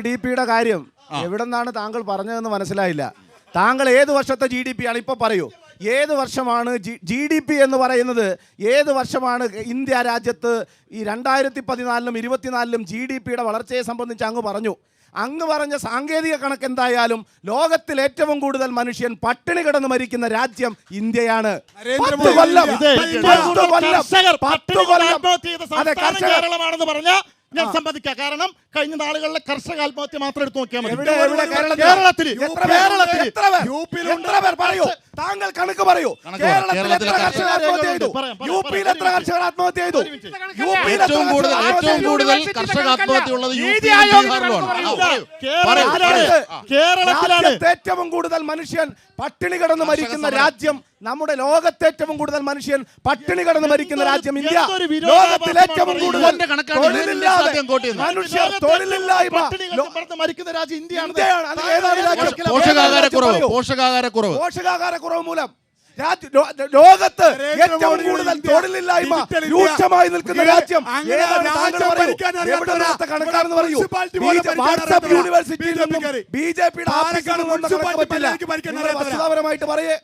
GDP-യുടെ കാര്യം എവിടെ നിന്നാണ് താങ്കൾ പറഞ്ഞതെന്ന് മനസ്സിലായില്ല. താങ്കൾ ഏത് വർഷത്തെ GDP ആണ് ഇപ്പോൾ പറയൂ? ഏത് വർഷമാണ് GDP എന്ന് പറയുന്നത്? ഏത് വർഷമാണ് ഇന്ത്യ രാജ്യത്ത് ഈ 2014-ലും 24-ലും GDP-യുടെ വളർച്ചയെ സംബന്ധിച്ച് അങ്ങ് പറഞ്ഞു? അങ്ങ് പറഞ്ഞ സാങ്കേതിക കണക്ക് എന്തായാലും ലോകത്തിൽ ഏറ്റവും കൂടുതൽ മനുഷ്യൻ പട്ടിണി കിടന്ന് മരിക്കുന്ന രാജ്യം ഇന്ത്യയാണ്. 10 കൊല്ലം കേരളമാണെന്ന് പറഞ്ഞ ഞാൻ സമ്മതിക്കാം. കാരണം കഴിഞ്ഞ നാളുകളിലെ കർഷക ആത്മഹത്യ മാത്രം എടുത്ത് നോക്കിയാൽ മതി. താങ്കൾ കണക്ക് പറയൂ. കേരളത്തിൽ എത്ര കർഷകർ ആത്മഹത്യ ചെയ്തു? യുപിയിൽ എത്ര കർഷകർ ആത്മഹത്യ ചെയ്തു? ഏറ്റവും കൂടുതൽ കർഷക ആത്മഹത്യ ഉള്ളത് കേരളത്തിലാണ്. ഏറ്റവും കൂടുതൽ മനുഷ്യൻ പട്ടിണി കിടന്ന് മരിക്കുന്ന രാജ്യം നമ്മുടെ ലോകത്തെ ഏറ്റവും കൂടുതൽ മനുഷ്യൻ പട്ടിണി കിടന്ന് മരിക്കുന്ന രാജ്യം ഇന്ത്യ. ലോകത്തിൽ ഏറ്റവും കൂടുതൽ മനുഷ്യർ തൊഴിലില്ലായ്മ മരിക്കുന്ന രാജ്യം ഇന്ത്യയാണ്. പോഷകാഹാരക്കുറവ് മൂലം ലോകത്ത് ഏറ്റവും കൂടുതൽ തൊഴിലില്ലായ്മ രൂക്ഷമായി നിൽക്കുന്ന രാജ്യം കണക്കാണെന്ന് പറയൂ. വാട്സാപ്പ് യൂണിവേഴ്സിറ്റിയിൽ നിന്നും BJP-യുടെ വസ്തുതാപരമായിട്ട് പറയേ.